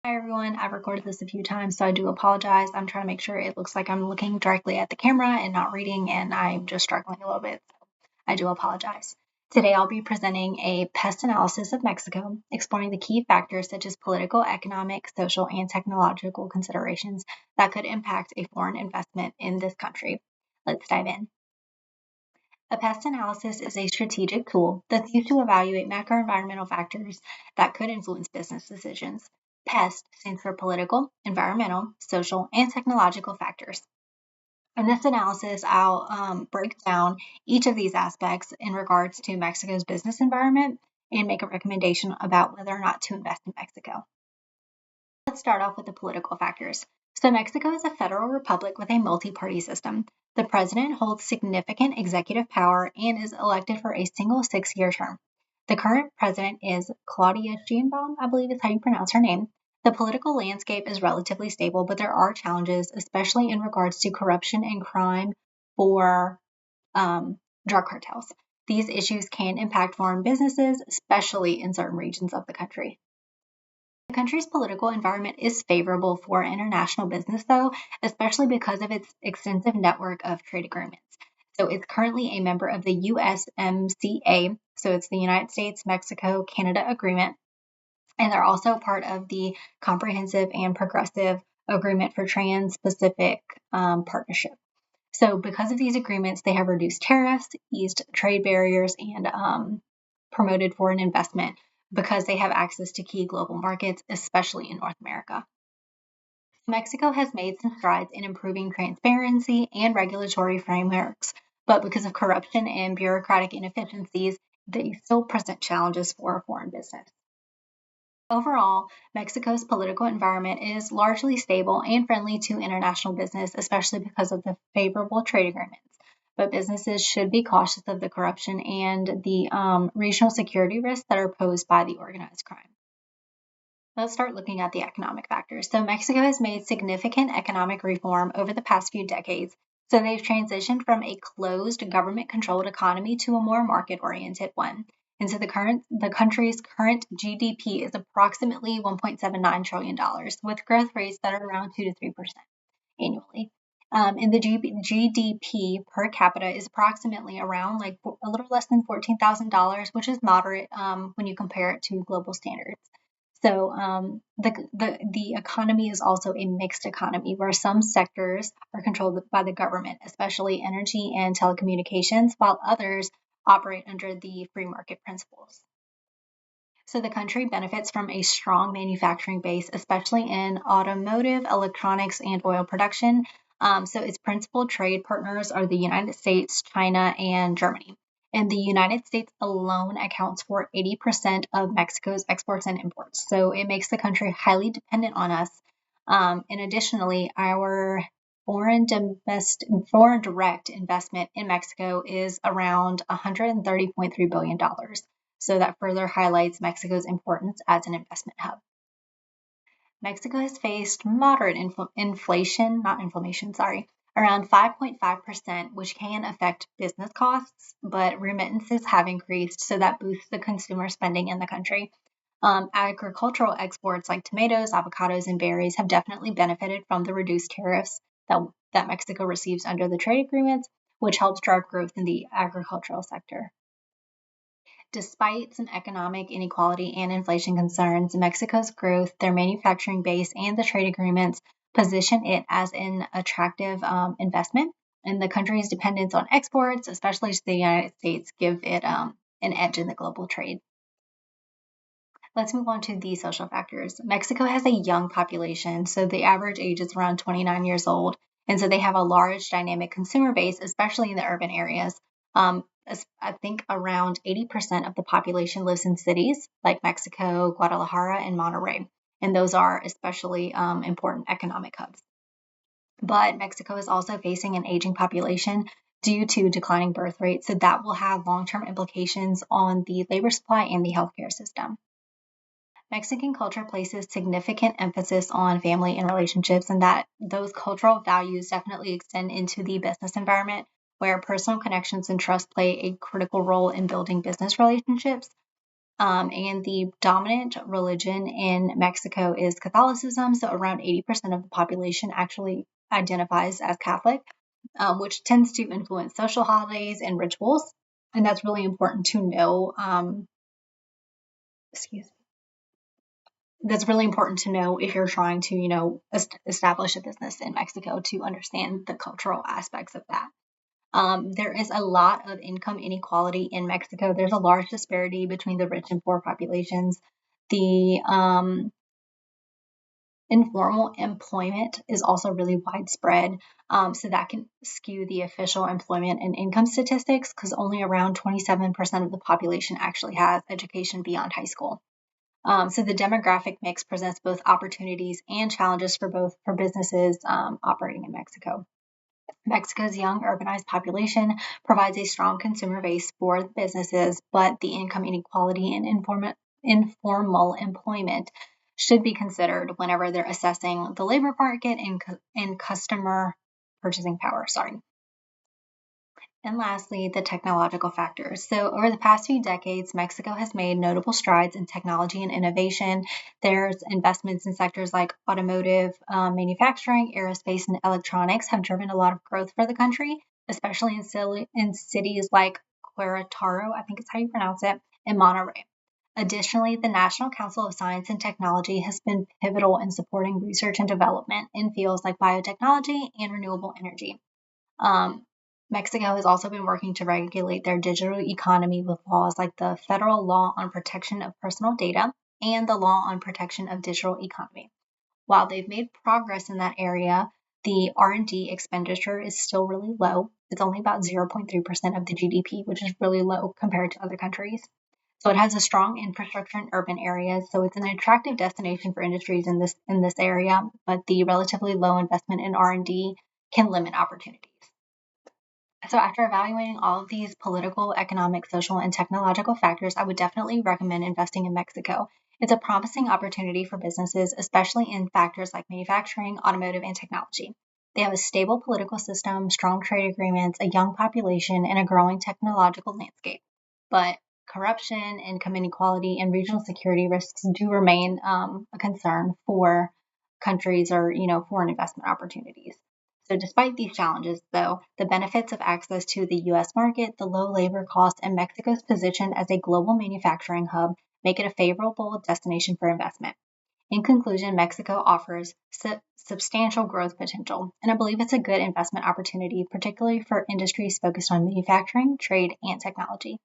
Hi everyone, I've recorded this a few times, so I do apologize. I'm trying to make sure it looks like I'm looking directly at the camera and not reading, and I'm just struggling a little bit, so I do apologize. Today I'll be presenting a pest analysis of Mexico, exploring the key factors such as political, economic, social, and technological considerations that could impact a foreign investment in this country. Let's dive in. A pest analysis is a strategic tool that's used to evaluate macroenvironmental factors that could influence business decisions. PEST stands for political, environmental, social, and technological factors. In this analysis, I'll break down each of these aspects in regards to Mexico's business environment and make a recommendation about whether or not to invest in Mexico. Let's start off with the political factors. So, Mexico is a federal republic with a multi party system. The president holds significant executive power and is elected for a single 6-year term. The current president is Claudia Sheinbaum, I believe is how you pronounce her name. The political landscape is relatively stable, but there are challenges, especially in regards to corruption and crime for drug cartels. These issues can impact foreign businesses, especially in certain regions of the country. The country's political environment is favorable for international business, though, especially because of its extensive network of trade agreements. So it's currently a member of the USMCA, so it's the United States Mexico Canada Agreement, and they're also part of the Comprehensive and Progressive Agreement for Trans-Pacific Partnership. So because of these agreements, they have reduced tariffs, eased trade barriers, and promoted foreign investment because they have access to key global markets, especially in North America. Mexico has made some strides in improving transparency and regulatory frameworks, but because of corruption and bureaucratic inefficiencies, they still present challenges for foreign business. Overall, Mexico's political environment is largely stable and friendly to international business, especially because of the favorable trade agreements. But businesses should be cautious of the corruption and the regional security risks that are posed by the organized crime. Let's start looking at the economic factors. So, Mexico has made significant economic reform over the past few decades. So, they've transitioned from a closed, government controlled economy to a more market oriented one. And so the country's current GDP is approximately $1.79 trillion, with growth rates that are around 2 to 3% annually. And the GDP per capita is approximately around like a little less than $14,000, which is moderate when you compare it to global standards. So the economy is also a mixed economy where some sectors are controlled by the government, especially energy and telecommunications, while others operate under the free market principles. So the country benefits from a strong manufacturing base, especially in automotive, electronics, and oil production. So its principal trade partners are the United States, China, and Germany. And the United States alone accounts for 80% of Mexico's exports and imports. So it makes the country highly dependent on us. And additionally, our foreign direct investment in Mexico is around $130.3 billion. So that further highlights Mexico's importance as an investment hub. Mexico has faced moderate inflation, not inflammation, sorry, around 5.5%, which can affect business costs, but remittances have increased, so that boosts the consumer spending in the country. Agricultural exports like tomatoes, avocados, and berries have definitely benefited from the reduced tariffs that Mexico receives under the trade agreements, which helps drive growth in the agricultural sector. Despite some economic inequality and inflation concerns, Mexico's growth, their manufacturing base, and the trade agreements position it as an attractive investment. And the country's dependence on exports, especially to the United States, give it an edge in the global trade. Let's move on to the social factors. Mexico has a young population, so the average age is around 29 years old. And so they have a large dynamic consumer base, especially in the urban areas. I think around 80% of the population lives in cities like Mexico, Guadalajara, and Monterrey. And those are especially important economic hubs. But Mexico is also facing an aging population due to declining birth rates. So that will have long-term implications on the labor supply and the healthcare system. Mexican culture places significant emphasis on family and relationships, and that those cultural values definitely extend into the business environment, where personal connections and trust play a critical role in building business relationships. And the dominant religion in Mexico is Catholicism. So around 80% of the population actually identifies as Catholic, which tends to influence social holidays and rituals. And that's really important to know. Excuse me. That's really important to know if you're trying to, establish a business in Mexico, to understand the cultural aspects of that. There is a lot of income inequality in Mexico. There's a large disparity between the rich and poor populations. The informal employment is also really widespread. So that can skew the official employment and income statistics, because only around 27% of the population actually has education beyond high school. So the demographic mix presents both opportunities and challenges for businesses operating in Mexico. Mexico's young urbanized population provides a strong consumer base for businesses, but the income inequality and informal employment should be considered whenever they're assessing the labor market and customer purchasing power. Sorry. And lastly, the technological factors. So over the past few decades, Mexico has made notable strides in technology and innovation. There's investments in sectors like automotive, manufacturing, aerospace, and electronics have driven a lot of growth for the country, especially in cities like Querétaro, I think it's how you pronounce it, and Monterrey. Additionally, the National Council of Science and Technology has been pivotal in supporting research and development in fields like biotechnology and renewable energy. Um, Mexico has also been working to regulate their digital economy with laws like the Federal Law on Protection of Personal Data and the Law on Protection of Digital Economy. While they've made progress in that area, the R&D expenditure is still really low. It's only about 0.3% of the GDP, which is really low compared to other countries. So it has a strong infrastructure in urban areas, so it's an attractive destination for industries in this area, but the relatively low investment in R&D can limit opportunities. So after evaluating all of these political, economic, social, and technological factors, I would definitely recommend investing in Mexico. It's a promising opportunity for businesses, especially in factors like manufacturing, automotive, and technology. They have a stable political system, strong trade agreements, a young population, and a growing technological landscape. But corruption, income inequality, and regional security risks do remain a concern for countries or, foreign investment opportunities. So despite these challenges, though, the benefits of access to the U.S. market, the low labor costs, and Mexico's position as a global manufacturing hub make it a favorable destination for investment. In conclusion, Mexico offers substantial growth potential, and I believe it's a good investment opportunity, particularly for industries focused on manufacturing, trade, and technology.